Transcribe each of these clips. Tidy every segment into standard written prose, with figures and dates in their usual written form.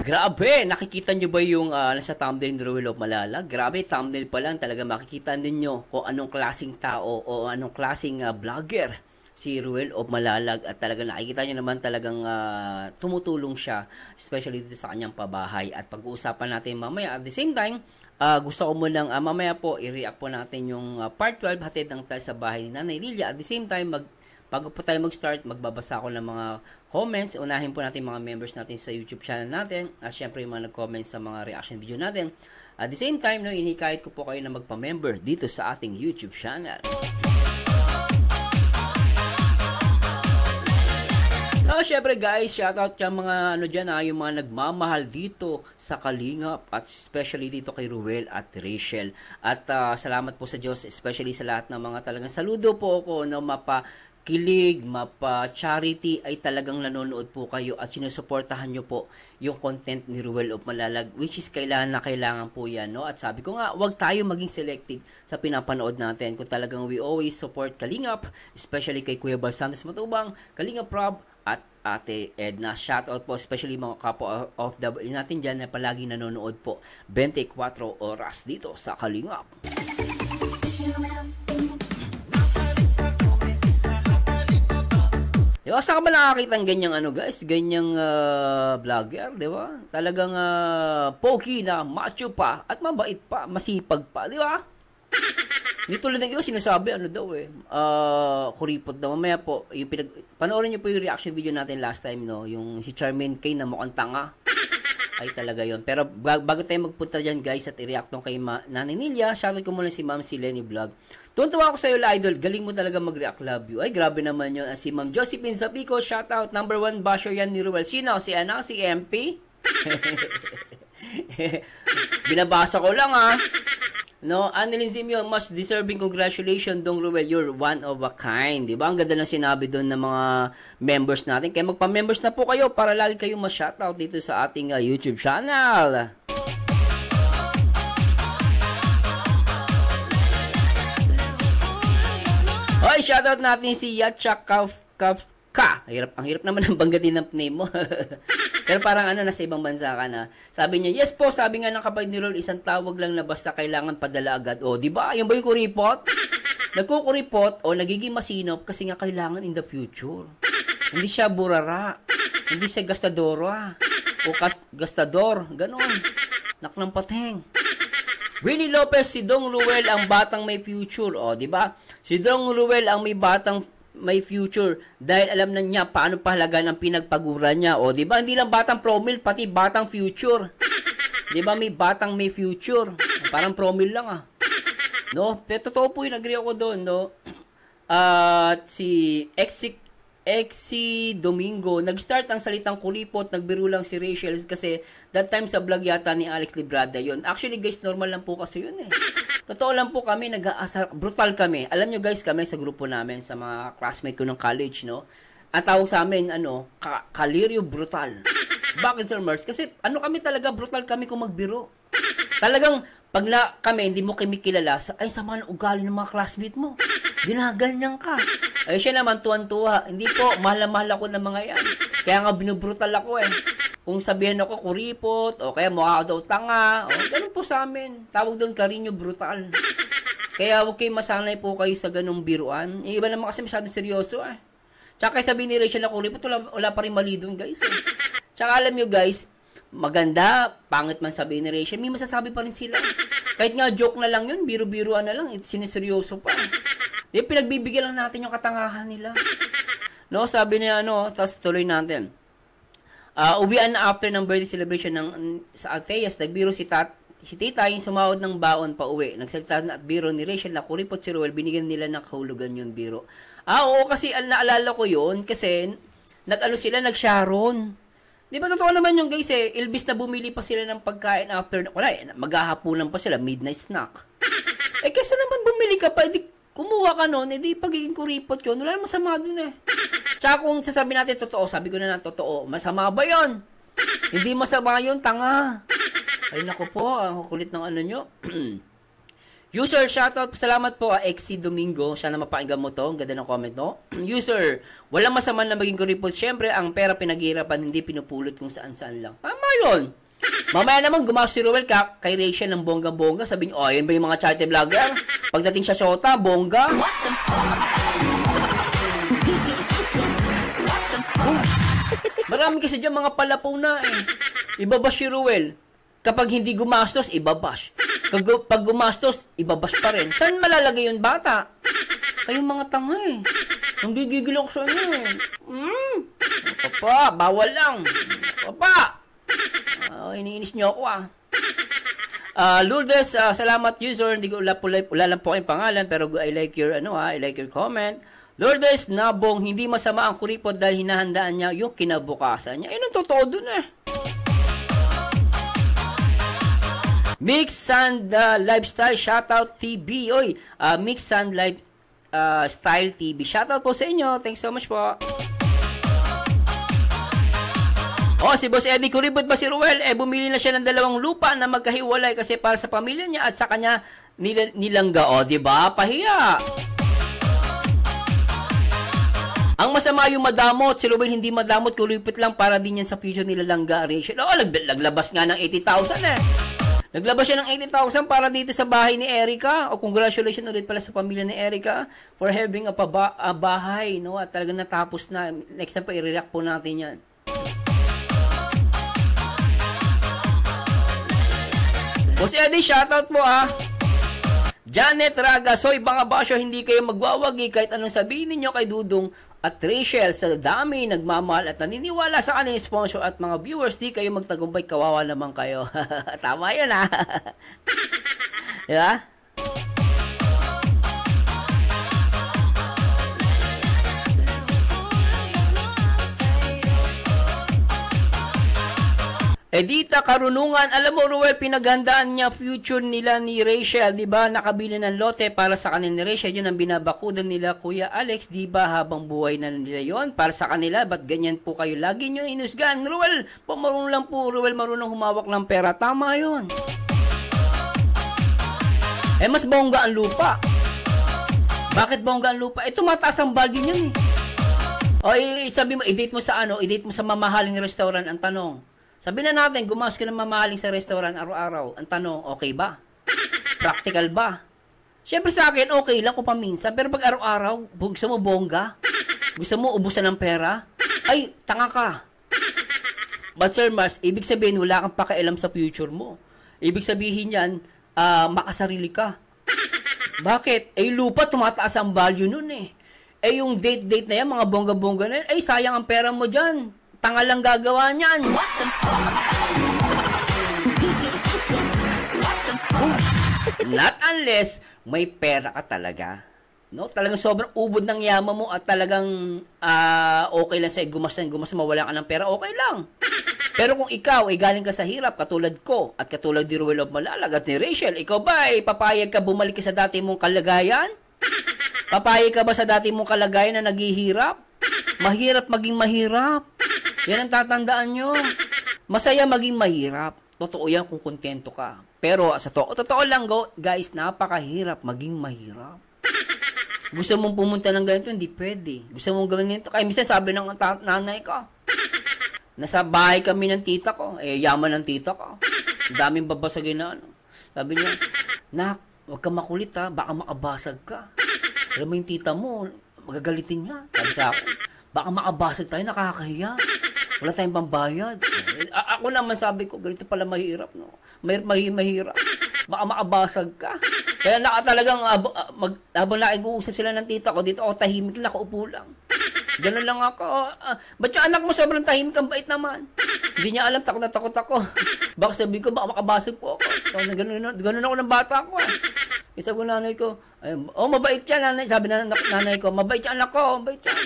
Grabe, nakikita nyo ba yung nasa thumbnail ni Ruel of Malalag? Grabe, thumbnail pa lang talaga makikita ninyo kung anong klaseng tao o anong klaseng vlogger si Ruel of Malalag, at talaga nakikita nyo naman talagang tumutulong siya, especially dito sa kanyang pabahay, at pag-uusapan natin mamaya. At the same time, gusto ko munang mamaya po i-react po natin yung part 12, hatid ng tayo sa bahay ni Nanay Lilia. At the same time, bago po tayo mag-start, magbabasa ako ng mga comments. Unahin po natin mga members natin sa YouTube channel natin, at syempre yung mga nag-comment sa mga reaction video natin. At the same time, inikahit ko po kayo na magpa-member dito sa ating YouTube channel. Syempre guys, shoutout yung mga yung mga nagmamahal dito sa Kalingap, at especially dito kay Ruel at Rachel. At salamat po sa Diyos, especially sa lahat ng mga talagang saludo po ako na mapa-kilig, mapa-charity, ay talagang nanonood po kayo at sinusuportahan nyo po yung content ni Ruel of Malalag, which is kailangan na kailangan po yan, no? At sabi ko nga, huwag tayo maging selective sa pinapanood natin. Kung talagang we always support Kalingap, especially kay Kuya Bal Santos Matubang, Kalingap Rob, at Ate Edna. Shoutout po, especially mga kapwa of OFW natin dyan na palagi nanonood po 24 oras dito sa Kalingap. Diba? Saan ka ba nakakita ng ganyang guys? Ganyang vlogger, diba? Talagang pogi na, macho pa, at mabait pa, masipag pa, diba? Dito tulad ng iba, sinasabi, kuripot na. Mamaya po, panoorin nyo po yung reaction video natin last time, no? Yung si Charmaine Kay na mukhang tanga. Ay talaga yon. Pero bago tayo magpunta dyan, guys, at i-react nung kay Nanay Lilia, shoutout ko muna si Ma'am si Lenny Vlog. Tuwan-tuwa ako sa'yo, Idol. Galing mo talaga mag-react, love you. Ay, grabe naman yun. Si Ma'am Josephine Zapico, shoutout. Number 1 basher yan ni Ruel. Sino? Si MP? Binabasa ko lang, No, Annalyn Simeon, much deserving congratulations, Dong Ruel, you're one of a kind. Diba? Ang ganda ng sinabi doon ng mga members natin. Kaya magpa-members na po kayo para lagi kayong ma-shoutout dito sa ating YouTube channel. Hoy, shoutout natin si Yatcha Ka. Ang hirap naman ng banggatin ng name mo. Pero parang nasa ibang bansa ka na. Sabi niya, yes po, sabi nga ng kapatid ni Ron, isang tawag lang na basta kailangan padala agad. O, di ba? Yan ba yung kuripot? Nagkukuripot o nagiging masinop kasi nga kailangan in the future. Hindi siya burara. Hindi siya gastadoro, o gastador. Ganon. Naklang pateng. Willie Lopez, si Dong Ruel ang batang may future. O, di ba? Si Dong Ruel ang may future dahil alam na niya paano pahalaga ng pinagpaguran niya. O, di ba? Hindi lang batang promil, pati batang future. Di ba? May batang may future. Parang promil lang, No? Pero totoo po yun, agree ako doon, no? At si Exi Domingo, nag-start ang salitang kuripot, nagbiro lang si Rachel kasi that time sa vlog yata ni Alex Librada yun. Actually guys, normal lang po kasi yun Totoo lang po kami, nag-aasar, brutal kami. Alam nyo guys, kami sa grupo namin, sa mga classmate ko ng college, no? Ang tawag sa amin, Kalirio Brutal. Bakit, Sir Mars? Kasi kami talaga, brutal kami kung magbiro. Talagang, pag kami, hindi mo kami kilala, ay sama ng ugali ng mga classmate mo. Ginaganyan ka. Ay siya naman, tuwan-tuwa. Hindi po, mahal ako ng mga yan. Kaya nga, binubrutal ako Kung sabihin ako, kuripot, o kaya mukha daw tanga, o ganun po sa amin. Tawag doon, Carino Brutal. Kaya huwag kayo masanay po kayo sa ganung biruan. Iba naman kasi masyadong seryoso Tsaka kaya sabihin ni Rachel na kuripot, wala pa rin mali doon, guys. Tsaka alam nyo, guys, maganda, pangit man sabihin ni Rachel, may masasabi pa rin sila. Kahit nga joke na lang yun, biro-biruan na lang, siniseryoso pa. Di, pinagbibigyan lang natin yung katangahan nila. No, sabi niya, tapos tuloy natin. Uwian na after ng birthday celebration sa Alteas, nagbiro si Tita yung sumawad ng baon pa uwi. Nagsalita na at biro ni Rachel na kuripot si Ruel, binigyan nila ng kahulugan yung biro. Oo, kasi naalala ko yun, kasi nag-Sharon. Di ba totoo naman yung guys ilbis na bumili pa sila ng pagkain after, maghahapunan pa sila, midnight snack. Kaysa naman bumili ka pa, kumuha ka nun, hindi pagiging kuripot yun, wala naman masama dun Tsaka kung sasabi natin totoo, sabi ko na totoo, masama ba yun? Hindi masama yun, tanga. Ay naku po, ang kulit ng nyo. User, shoutout, salamat po, Exi Domingo. Sana mapakinggan mo to, ang ganda ng comment, no? User, walang masama na maging kuripot. Siyempre, ang pera pinaghihirapan, hindi pinupulot kung saan-saan lang. Tama yun. Mamaya naman, gumawa si Ruel kay Rachel ng bongga-bongga. Sabi niyo, oh, yun ba yung mga charity vlogger? Pagdating sa shota, bongga. Marami kasi dyan mga palapaw na eh. Ibabash si Ruel. Kapag hindi gumastos, ibabash. Pag gumastos, ibabash pa rin. Saan malalagay yun, bata? Kayong mga tanga eh. Ang gigigil ako sa inyo eh. Papa, bawal lang. Papa! Iniinis niyo ako ah. Lourdes, salamat user. Hindi ko wala lang po kayong pangalan pero I like your I like your comment. Lourdes Nabong, hindi masama ang kuripot dahil hinahandaan niya yung kinabukasan niya. Ang totoo dun eh. Mix Sand Lifestyle Shoutout TV. Oy, Mix Sand Style TV. Shoutout po sa inyo. Thanks so much po. Si Boss Eddie, kuripot ba si Ruel? Bumili na siya ng 2 lupa na magkahiwalay kasi para sa pamilya niya at sa kanya nilangga. Diba? Pahiya. Ang masama yung madamot. Si Ruel hindi madamot. Kuripot lang para din yan sa future nila langga. Rachel. Naglabas nga ng 80,000 eh. Naglabas siya ng 80,000 para dito sa bahay ni Erica. Congratulations ulit pala sa pamilya ni Erica for having a bahay. No? At talagang natapos na. Next time pa i-react po natin yan. Boss Eddie, shoutout mo Janet Raga, soy mga basyo, hindi kayo magwawagi kahit anong sabihin ninyo kay Dudong at Rachel. Sa dami nagmamahal at naniniwala sa kanilang sponsor at mga viewers, di kayo magtagumpay, kawawa naman kayo. Tama yan diba? Edita Karunungan, alam mo Ruel, pinaghandaan niya future nila ni Rachel, di ba? Nakabili ng lote para sa kanila ni Rachel, yun ang binabakudan nila Kuya Alex, di ba? Habang buhay na nila yon para sa kanila, ba't ganyan po kayo lagi nyo inusgan? Ruel, marunong lang po, Ruel, marunong humawak ng pera, tama yun. Mas bongga ang lupa. Bakit bongga ang lupa? Mataas ang value niyan sabi mo, i-date mo sa i-date mo sa mamahaling restaurant, ang tanong. Sabi na natin, gumawas ka ng mamahaling sa restaurant araw-araw. Ang tanong, okay ba? Practical ba? Siyempre sa akin, okay lang kung paminsan. Pero pag araw-araw, gusto mo bongga? Gusto mo ubusan ng pera? Ay, tanga ka. But sir, ibig sabihin, wala kang pakialam sa future mo. Ibig sabihin yan, makasarili ka. Bakit? Lupa, tumataas ang value nun eh. Yung date na yan, mga bongga-bongga na yan, sayang ang pera mo dyan. Tanga lang gagawa niyan. Not unless may pera ka talaga. No? Talagang sobrang ubod ng yaman mo at talagang okay lang sa'yo, gumas mawala ka ng pera, okay lang. Pero kung ikaw ay galing ka sa hirap, katulad ko, at katulad ni Ruel of Malalag at ni Rachel, ikaw ba ay papayag ka bumalik ka sa dati mong kalagayan? Papayag ka ba sa dati mong kalagayan na naghihirap? Mahirap maging mahirap. Yan ang tatandaan nyo. Masaya maging mahirap. Totoo yan kung kontento ka. Pero sa totoo lang, guys, napakahirap maging mahirap. Gusto mong pumunta ng ganito, hindi pwede. Gusto mong gawin ganito. Kaya minsan sabi ng nanay ko, nasa bahay kami ng tita ko. Yaman ng tita ko. Daming babasagin na Sabi niya, nak, huwag ka makulit baka makabasag ka. Alam mo yung tita mo, magagalitin niya. Sabi sa akin, baka makabasag tayo, nakakahiya. Wala tayong pambayad. Ako naman sabi ko, ganito pala mahirap, no? Mahirap. Baka makabasag ka. Kaya talagang, habang nag-uusap sila ng tita ko, dito ako tahimik lang, nakaupo lang. Ganun lang ako. Ba't yung anak mo sobrang tahimik, ang bait naman? Hindi niya alam, takot na takot ako. Baka sabi ko, baka makabasag po ako. Ganun ako ng bata ko. Isa ko nanay ko, mabait yan, nanay. Sabi na nanay ko, mabait yan anak ko, mabait yan.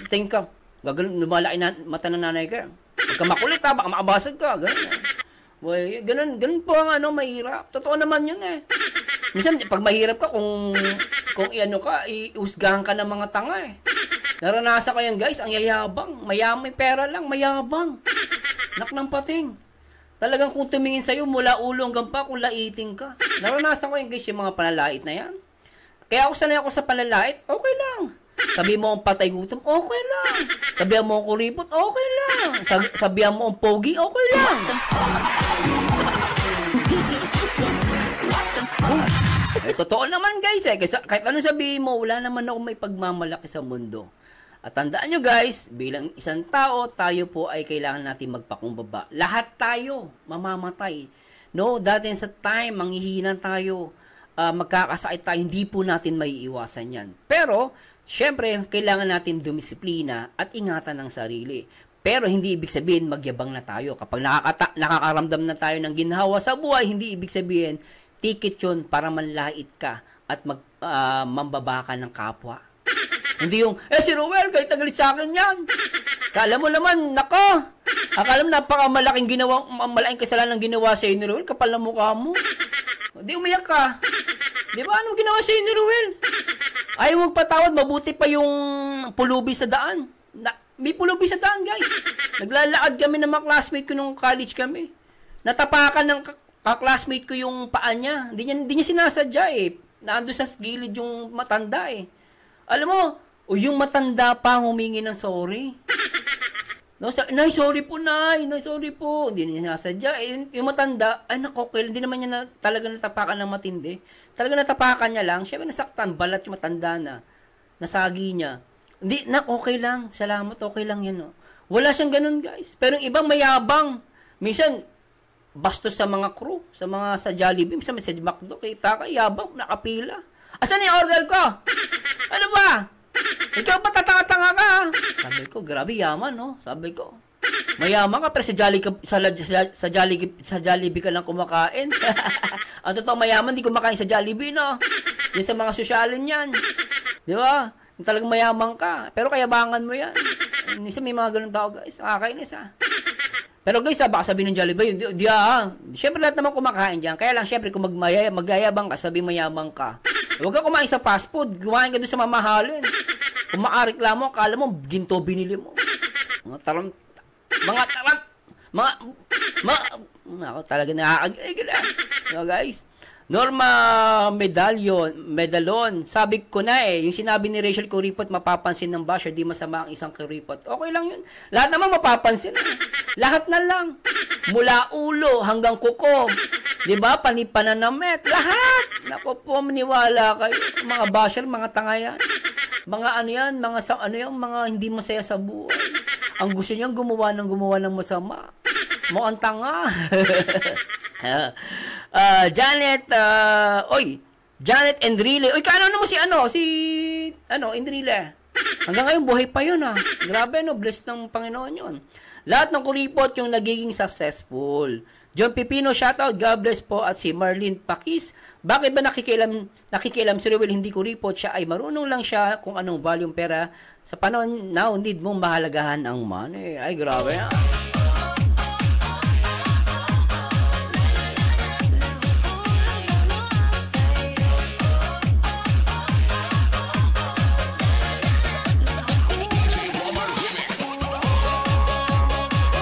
Think ka. Lumalaki mata ng nanay ka. Huwag ka makulit baka makabasag ka. Ganun po ang mahirap. Totoo naman yun Minsan, pag mahirap ka, kung iusgahan ka ng mga tanga Naranasan ko yan guys, ang yayabang. May pera lang, mayabang. Nak ng pating. Talagang kung tumingin sa'yo, mula ulo hanggang pa, kung laiting ka. Naranasan ko yan guys, yung mga panalait na yan. Kaya ako sanay ako sa panalait, okay lang. Sabi mo ang patay gutom, okay lang. Sabihan mo ang kuripot, okay lang. Sabihan mo ang pogi, okay lang. Totoo naman guys kasi kahit ano sabihin mo, wala naman ako may pagmamalaki sa mundo. At tandaan nyo guys, bilang isang tao, tayo po ay kailangan natin magpakumbaba. Lahat tayo mamamatay. No, dati sa time, manghihinan tayo, magkakasakit tayo, hindi po natin maiiwasan yan. Pero, syempre, kailangan natin dumisiplina at ingatan ng sarili. Pero hindi ibig sabihin magyabang na tayo. Kapag nakakaramdam na tayo ng ginhawa sa buhay, hindi ibig sabihin ticket yun para manlait ka at mambaba ka ng kapwa. Hindi yung, si Ruel, kahit nagalit sa akin yan. Kala mo naman, nako, akala mo napaka-malaking kasalanan ginawa sa ni Ruel, kapal na mukha mo. Di umiyak ka. Di ba, anong ginawa sa ni Ruel? Ayaw magpatawad, mabuti pa yung pulubi sa daan. May pulubi sa daan, guys. Naglalakad kami ng mga classmate ko nung college kami. Natapakan ng ka-classmate ko yung paa niya. Hindi niya sinasadya eh. Naandun sa gilid yung matanda eh. Alam mo, yung matanda pa humingi ng sorry. No, Nay, sorry po, Nay. Nay, sorry po. Hindi niya sinasadya. Yung matanda, ay nako, hindi naman niya talaga natapakan ng matindi. Talaga natapakan niya lang. Siyempre nasaktan, balat yung matanda na. Nasagi niya. Hindi, okay lang. Salamat, okay lang yan. No? Wala siyang ganun, guys. Pero yung ibang mayabang. Minsan, bastos sa mga crew, sa Jollibee, sa McDo, kita ka, yabang, nakapila. Asan yung order ko? Ano ba? Ikaw ba tatatanga ka? Sabi ko, grabe yaman, no? Sabi ko, mayaman ka, pero sa Jollibee ka lang kumakain. Ang totoo, mayaman, di kumakain sa Jollibee, no? Yan sa mga sosyalin yan. Di ba? Talagang mayaman ka, pero kayabangan mo yan. Minsan may mga ganun tao, guys. Nakakainis, Pero guys, baka sabihin ng Jollibee yun, Siyempre lahat naman kumakain dyan. Kaya lang, siyempre, kung magyayabang ka, sabi mayabang ka. Huwag ka kumain sa fast food. Kumain ka doon sa mamahalin. Kung makareklamo, akala mo, ginto binili mo. Ako talaga nakakagigil. Guys. Norma Medalon, sabi ko na yung sinabi ni Rachel Kuripot, mapapansin ng basher, di masama ang isang kuripot. Okay lang yun. Lahat naman mapapansin. Lahat na lang. Mula ulo hanggang kuko. Di ba? Pananamit. Lahat. Naku po, maniwala kayo. Mga basher, mga tanga yan. Mga mga hindi masaya sa buhay. Ang gusto niyang gumawa ng masama. Mukhang tanga. Janet Enrile. Kaano mo si Enrile. Hanggang ngayon buhay pa yun Grabe blessed ng Panginoon yun. Lahat ng kuripot yung nagiging successful. John Pipino, shoutout, God bless po. At si Marlene Pakis, bakit ba nakikialam si Ruel hindi kuripot? Siya ay marunong lang siya kung anong volume pera. Sa panahon now, need mong mahalagahan ang money. Ay, grabe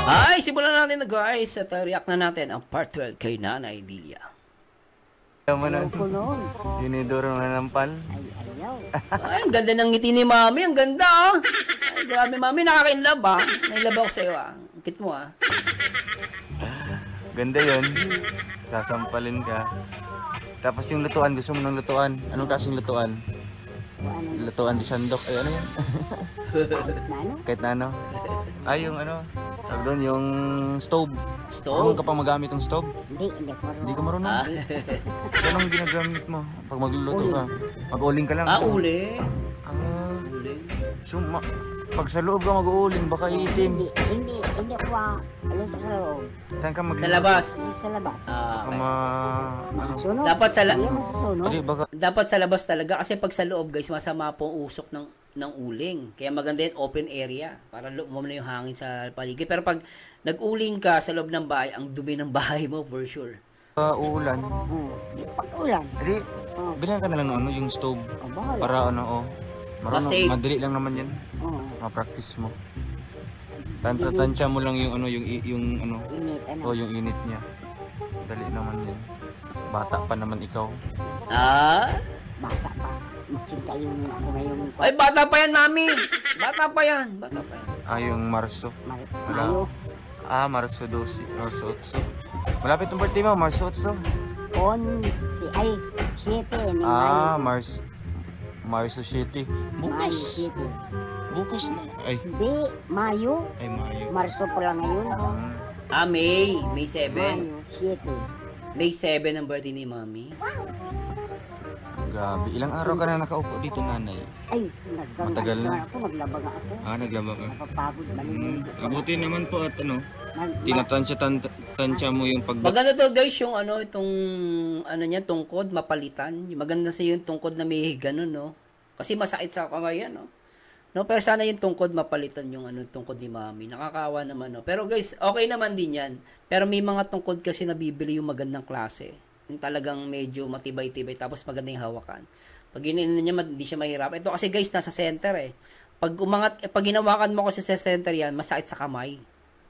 Ay, simulan natin guys at react na natin ang part 12 kay Nanay Dilia. Dinidoro na ng pal. Ay, ang ganda ng ngiti ni Mami. Ang ganda Ay, grabe Mami, nakaka-inlove Nailove ako sa'yo Kit mo Ganda yun. Sasampalin ka. Tapos yung lutuan, gusto mo ng lutuan. Anong kasing lutuan? Lutuan di sandok. Ay, ano yan? Kahit na ano? Ay, yung tawag doon, yung stove. Marunong ka pang magamit yung stove? Hindi ka marunong. So, anong ginagamit mo pag magluluto ka? Mag-uling ka lang? Uling. Uling. So, pag sa loob ka mag-uuling, baka iitim. Hindi ako sa loob. Saan ka magluluto? Sa labas. Sa labas. Okay. Dapat sa labas talaga kasi pag sa loob guys, masama po ang usok ng uling. Kaya maganda yung open area para umamla yung hangin sa paligid. Pero pag nag-uling ka sa loob ng bahay, ang dumi ng bahay mo for sure. Uulan. Pag-ulan. Hindi, bilhan ka na lang yung stove. Para marunong, madali lang naman yan. Ma-practice mo. Tansya mo lang yung yung init niya. Dali naman yan. Bata pa naman ikaw. Bata pa. Magsinta yung ako ngayong Ay, bata pa yan, mami. Bata pa yan. Bata pa yan. Yung Marso. Mayo. Marso 12. Marso 8. Malapit ang birthday mo, Marso 8. 7 ni Marso 7. Mayo Bukas. 7. Bukas na. Ay, Hindi, Mayo. Mayo. Marso pa lang ngayon. May 7. Mayo 7. May 7 ang birthday ni mami. Grabe. Ilang araw ka na nakaupo dito, nanay? Ay, Matagal na. ako, naglaba nga ako. Naglaba ka. Napapagod, balik. Abuti naman po at tinatansya mo yung Maganda to guys, yung itong, niya, tungkod, mapalitan. Maganda sa yung tungkod na may ganun, no? Kasi masakit sa kamay yan, no? No, pero sana yung tungkod mapalitan yung tungkod ni mami. Nakakaawa naman, no? Pero guys, okay naman din yan. Pero may mga tungkod kasi nabibili yung magandang klase. Yung talagang medyo matibay-tibay tapos maganda yung hawakan. Pag iniinan niya, hindi siya mahirap. Ito kasi guys, nasa center eh. Pag ginawakan mo kasi sa center yan, masakit sa kamay.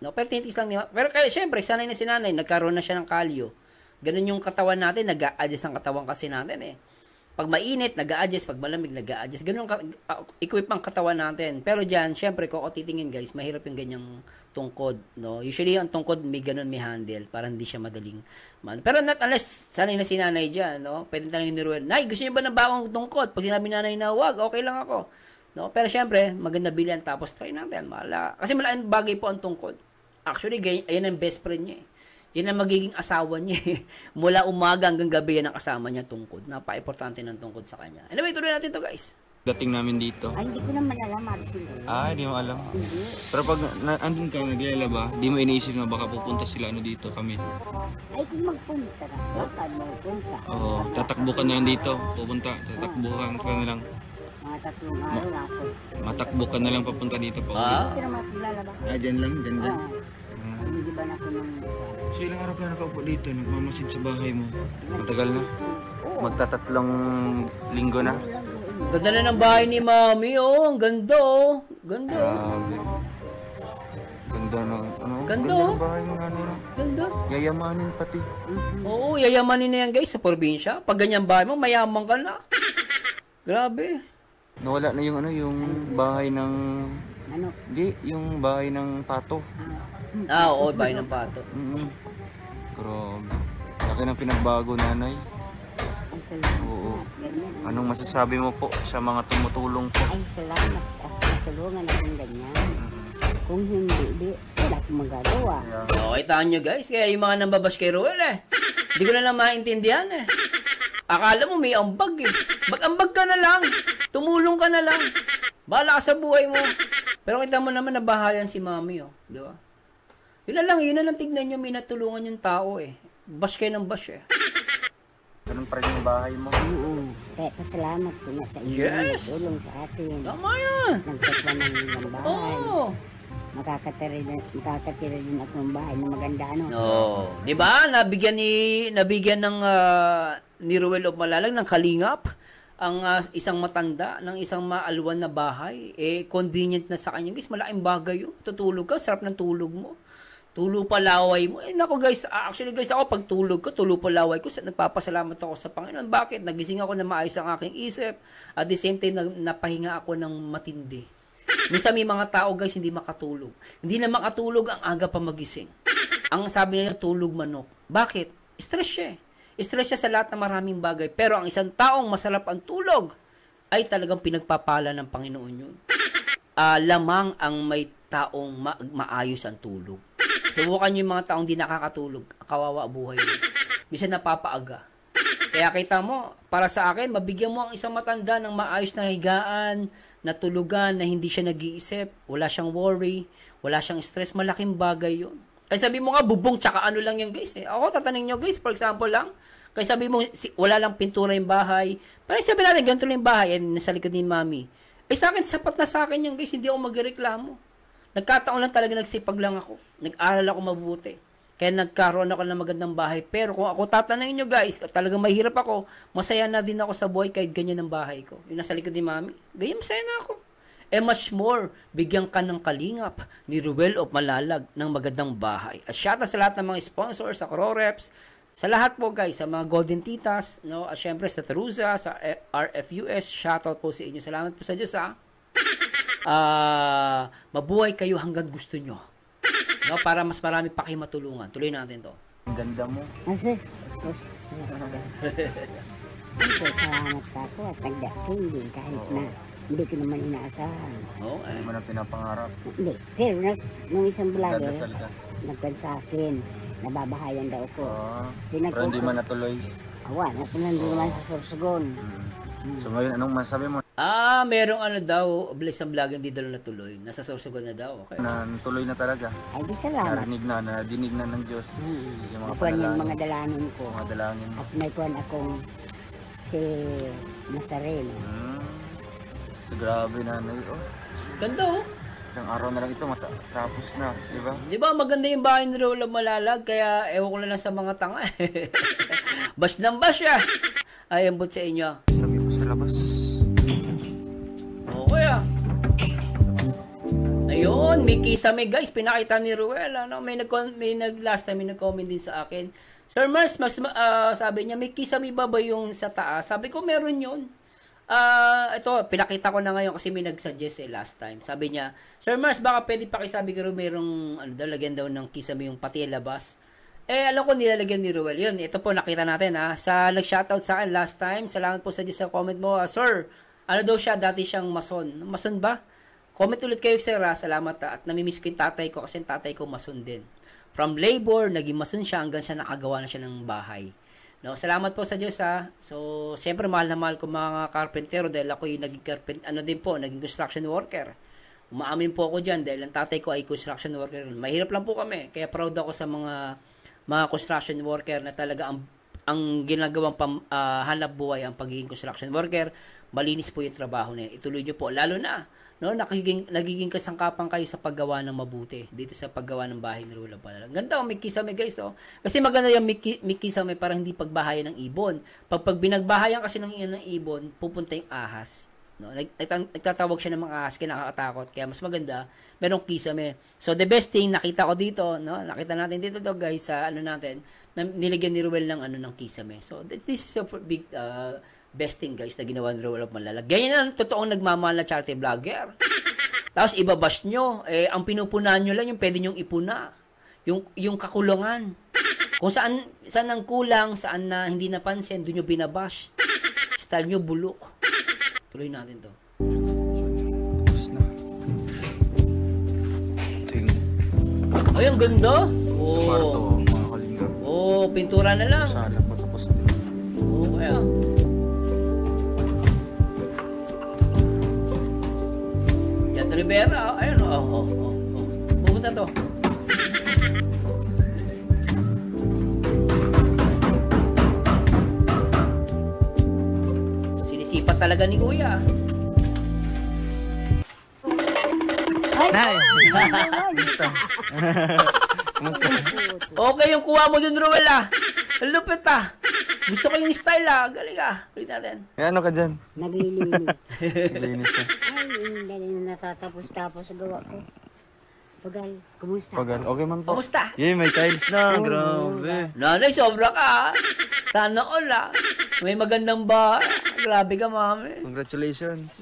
No? Pero tinitis lang niya. Pero kaya syempre, sanay na si nanay, nagkaroon na siya ng kalyo. Ganun yung katawan natin, nag-a-adjust ang katawan kasi natin eh. Pag mainit, nag-a-adjust. Pag malamig, nag-a-adjust. Ganun equip ang katawan natin. Pero dyan, syempre, kung titingin guys, mahirap yung ganyang tungkod. No? Usually, ang tungkod, may ganun, may handle. Para hindi siya madaling Pero not unless, sanay na si nanay dyan. No? Pwede tanongin ni Ruel, Nay, gusto niyo ba ng bagong tungkod? Pag sinabi nanay na wag, okay lang ako. No? Pero syempre, maganda bilhan. Tapos try natin. Kasi malaking bagay po ang tungkod. Actually, ayan ang best friend niya eh. Yan ang magiging asawa niya. Mula umaga hanggang gabi yan ang kasama niya tungkod. Napaka-importante ng tungkod sa kanya. Anyway, tuloy natin to guys. dating namin dito. Ay, hindi ko naman alam, Martin. Hindi mo alam. Hindi. Pero pag andun ka, naglalaba, di mo iniisip na baka pupunta sila dito kami. Ay, kung magpunta ka, baka magpunta. Oo, tatakbo ka na lang dito. Pupunta, tatakbo ka na lang. Mga 3 araw na ako. Matakbo ka na lang papunta dito pa. Hindi naman maglalaba. Dyan lang, dyan lang. Hindi ba na ako ng... So ilang araw ka nakaupo dito, nagmamasid sa bahay mo. Matagal na. Magtatatlong linggo na. Ganda na ng bahay ni Mami, oh. Ang ganda, oh. Ganda, oh. Grabe. Ganda ng, Ganda, ng oh. bahay mo nanay. Ganda. Yayamanin pati. Oo, yayamanin na yan, guys, sa probinsya. Pag ganyan bahay mo, mayaman ka na. Grabe. Nawala na yung yung bahay ng... Ano? Hindi, yung bahay ng pato. Oo, bahay ng pato. Grabe. Laki ng pinagbago, nanay. Ay, salamat. Oo. Ganyan. Anong masasabi mo po sa mga tumutulong po? Ay, salamat. At natulungan akong ganyan. Kung hindi, wala akong magagawa. Okay, tahan nyo, guys. Kaya yung mga nambabash kay Ruel, eh. Hindi ko na lang maintindihan, eh. Akala mo may ambag, eh. Mag-ambag ka na lang. Tumulong ka na lang. Bahala ka sa buhay mo. Pero kita mo naman nabahayan si Mami, oh. Di ba? Yun na lang tignan nyo, may natulungan yung tao, eh. Bash kayo ng bash, eh. Ganun pa rin yung bahay mo. Oo. Kaya pasalamat ko na sa inyo. Yes. Tulong sa atin. Tama yan. Nagtatwa ng bahay. Oo. Makakatira din ako ng bahay na maganda, ano? No. Di ba? Nabigyan ng ni Ruel of Malalag ng kalingap ang isang matanda ng isang maalwan na bahay. Convenient na sa kanya. Guys, malaking bagay yun. Tutulog ka, sarap ng tulog mo. Tulo palaway mo. Nako guys, actually guys, ako pag tulog ko, tulo palaway ko, nagpapasalamat ako sa Panginoon. Bakit? Nagising ako na maayos ang aking isip. At the same time, napahinga ako ng matindi. Minsan may mga tao guys, hindi makatulog. Hindi na makatulog ang aga pa magising. Ang sabi nila, tulog manok. Bakit? Stress siya. Stress siya sa lahat ng maraming bagay. Pero ang isang taong masarap ang tulog, ay talagang pinagpapala ng Panginoon yun. Lamang ang may taong maayos ang tulog. Subukan nyo yung mga taong di nakakatulog. Kawawa buhay nyo. Minsan napapaaga. Kaya kita mo, para sa akin, mabigyan mo ang isang matanda ng maayos na higaan, na tulugan, na hindi siya nag-iisip, wala siyang worry, wala siyang stress, malaking bagay yun. Kaya sabi mo nga, bubong tsaka ano lang yan guys. Ako, tatanungin nyo guys, for example lang, kaya sabi mo, wala lang pintura yung bahay. Pero sabi natin, ganito lang yung bahay, nasa likod ni Mami. Sa akin, sapat na sa akin yan guys, hindi ako magreklamo. Nagkataon lang talaga, nagsipag lang ako. Nag-aral ako mabuti. Kaya nagkaroon ako ng magandang bahay. Pero kung ako tatanungin nyo guys, talagang mahirap ako, masaya na din ako sa buhay kahit ganyan ang bahay ko. Yung nasa likod ni Mami, ganyan masaya na ako. Much more, bigyan ka ng kalingap ni Ruel of Malalag ng magandang bahay. At shout out sa lahat ng mga sponsors, sa Croreps, Sa lahat po guys, sa mga Golden Titas, no, at syempre sa Terusa, sa RFUS, shoutout po sa inyo. Salamat po sa Diyos ha. Mabuhay kayo hanggang gusto nyo. No, para mas marami pa kayo matulungan. Tuloy natin to. Ang ganda mo. Asus. Salamat ako at nagdating din kahit na hindi ko naman inaasahan. Oh, Hindi mo na pinapangarap. Hindi. Pero nung isang vlogger, Dadasal ka. nagkan sa akin, nababahayan daw ko. Pero hindi man natuloy. Awa, natin naman sa Sorsogon. So ngayon, anong masabi mo? merong ano daw, bilis ang vlog, hindi daw natuloy. Nasa Sorsogon na daw. Okay. Na natuloy na talaga. Ay, di salamat. Nadinig na ng Diyos. Yung mga Nakuha yung panalangin. mga dalangin ko. Mga dalangin mo. At may kuhan akong si Nazareno. So grabe nanay. Ganda oh. Isang araw na lang ito, tapos na. Di ba? Di ba maganda yung bahay ni Rola Malalag, kaya ewan ko na lang sa mga tanga. Bash ng bash ah. Ay, ambot sa inyo. Sabi ko sa labas. Okay ah. Ayun, may kisame guys, pinakita ni Ruel. Ano? May last time may nag-comment din sa akin. Sir Mars, sabi niya, may kisame ba yung sa taas? Sabi ko, meron yun. Ito, pinakita ko na ngayon kasi may nag-suggest last time. Sabi niya, Sir Mars, baka pwede pakisabi ko mayroong lagyan daw ng kisame yung pati labas. Alam ko nilalagyan ni Ruel yun. Ito po, nakita natin ha. Sa nag-shoutout sa akin last time, salamat po sa comment mo. Sir, ano daw siya? Dati siyang mason. Mason ba? Comment ulit kayo sir ha. Salamat ha. At namimiss ko yung tatay ko kasi yung tatay ko mason din. From labor, naging mason siya hanggang siya nakagawa na siya ng bahay. No, salamat po sa Diyos ha. So, siyempre mahal na mahal ko mga karpentero dahil ako yung naging naging construction worker. Umaamin po ako diyan dahil ang tatay ko ay construction worker. Mahirap lang po kami. Kaya proud ako sa mga construction worker na talaga ang ginagawang hanap buhay ang pagiging construction worker. Malinis po yung trabaho na yan. Ituloy nyo po. Lalo na, no, nagiging kasangkapan kayo sa paggawa ng mabuti. Dito sa paggawa ng bahay ni Rola Malalag. Ganda, may kisame guys. Oh. Kasi maganda yung may kisame para hindi pagbahayan ng ibon. Pag binagbahayan kasi ng ibon, pupunta yung ahas. No? Nagtatawag siya ng mga ahas, kaya nakakatakot. Kaya mas maganda, merong kisame. So the best thing, nakita ko dito, no? Nakita natin dito to guys, sa natin, nilagyan ni Ruel ng kisame. So this is a big best thing guys na ginawa ni Rola Malalag. Ganyan ang totoong nagmamahal na charity vlogger. Tapos ibabash nyo. Ang pinupunan nyo lang yung pwede nyong ipuna. Yung kakulungan. Kung saan ang kulang, saan na hindi napansin, doon nyo binabash. Style nyo bulok. Tuloy natin to. Tapos na. Ito yung Ay, ang ganda. sa kwarto, mga kalinga. Pintura na lang. Sana po tapos na. Kaya. Jan Rivera. Ayun, pupunta to. Sinisipat talaga ni Kuya. Nay! Okay yung kuha mo dun, Ruel ah. Ang lupit ah. Gusto ko yung style ah. Galing ah. Galing natin. Ano ka dyan? Naglilinis. Linis na. Ay, hindi na natatapos-tapos sa gawa ko. Pagal, kumusta? Pagal. Okay man po. Kamusta? Yay, may tiles na. Grabe. Nanay, sobra ka ah. Sana all ah. May magandang bahay. Grabe ka, mami. Congratulations.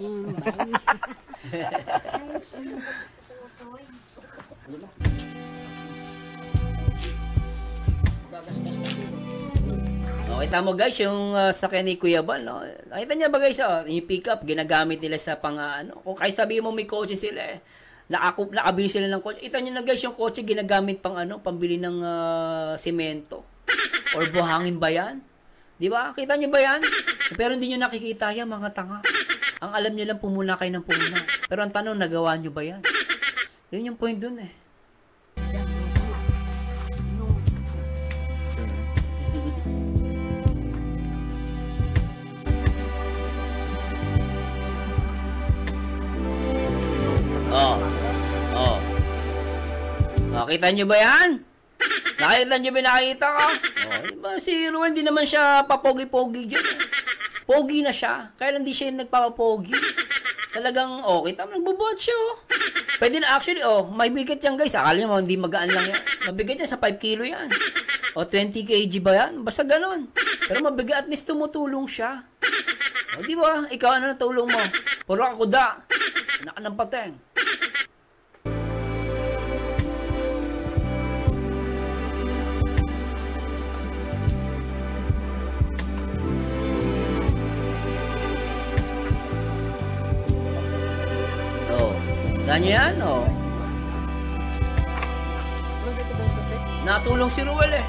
Kita mo guys, yung sakyan ni Kuya Bal, no? Nakita niya ba guys, yung pick-up, ginagamit nila sa kung kahit sabihin mo may kotse sila nakabili sila ng kotse. Kita niyo na guys, yung kotse ginagamit pambili ng semento. Or buhangin ba yan? Di ba? Kita niyo ba yan? Pero hindi niyo nakikita yan, mga tanga. Ang alam niyo lang, pumuna kayo ng pumuna. Pero ang tanong, nagawa niyo ba yan? Yun yung point dun eh. Nakita nyo ba yan? Nakita nyo ba nakita ko? Diba, si Ruel, hindi naman siya papogi-pogi dyan. Pogi na siya. Kaya lang di siya yung nagpapapogi. Talagang, kita mo, nagbubuhat siya. Pwede na actually, may bigat yan guys. Akala nyo, hindi magaan lang yan. Mabigat yan, sa 5 kilo yan. O 20 kg ba yan? Basta ganon. Pero mabigat, at least tumutulong siya. O di ba? Ikaw ano na tulong mo? Puro ka kuda. Anak ka ng pateng. Oh, ganyan yan, oh. Natulong si Ruel eh.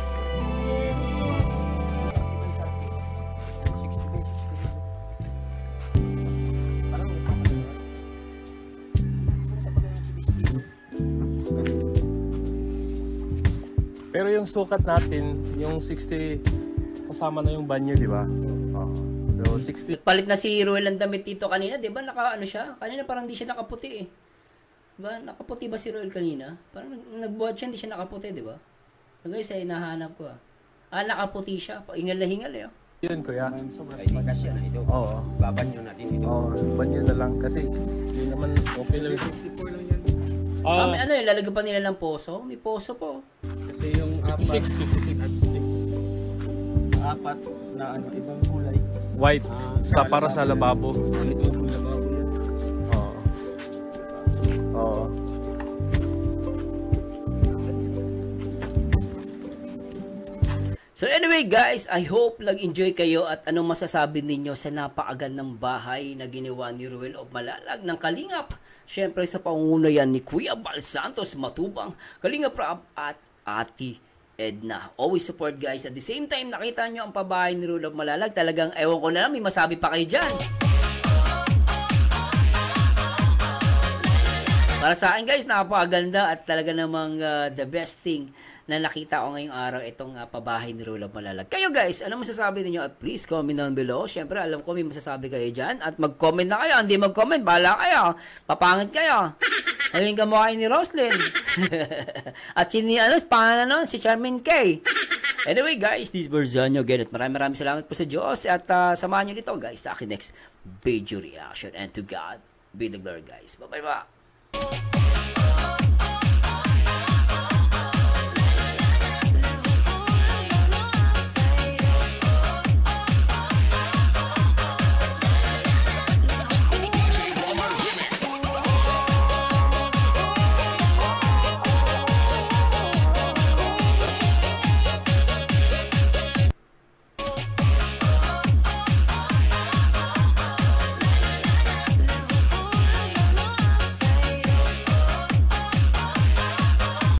Pero yung sukat natin, yung 60 kasama na yung banyo, di ba? So 60. Palit na si Ruel ang damit dito kanina, 'di ba? Ano siya? Kanina parang hindi siya nakaputi eh. 'Di ba? Nakaputi ba si Ruel kanina? Parang nagbuhat siya, hindi siya nakaputi, 'di ba? Guys, ay nahanap ko ah. Nakaputi siya. Hingal na hingal eh. Oh. Yun, kuya. Ay, kasi na ito. Oo. Babanyo natin ito. Oo, banyo na lang. Kasi, yun naman, okay lang. 54 lang yan. May ano eh, lalagyan pa nila ng poso. May poso po. Kasi yung 56 apat na ano, ibang kulay. White, para sa lababo. Ito yung lababo yan. Oo. Oo. So anyway guys, I hope nag-enjoy kayo at anong masasabi ninyo sa napakagandang bahay na ginawa ni Ruel of Malalag ng Kalingap. Siyempre sa pangunayan ni Kuya Bal Santos Matubang, Kalingap Rap at Ate Edna. Always support guys. At the same time, nakita nyo ang pabahay ni Ruel of Malalag. Talagang ewan ko na lang, may masabi pa kayo dyan. Para sa akin guys, napakaganda at talaga namang the best thing na nakita ko ngayong araw itong pabahay ni Ruel of Malalag. Kayo guys, ano masasabi niyo? At please comment down below. Siyempre, alam ko may masasabi kayo dyan. At mag-comment na kayo. Hindi mag-comment, bahala kayo. Papangit kayo. Naging kamukha ni Roslyn. At si Charmin K. Anyway guys, this is Berzanyo again. At maraming salamat po sa Diyos. At samahan nyo dito guys sa akin next video reaction. And to God be the glory guys. Bye-bye ba.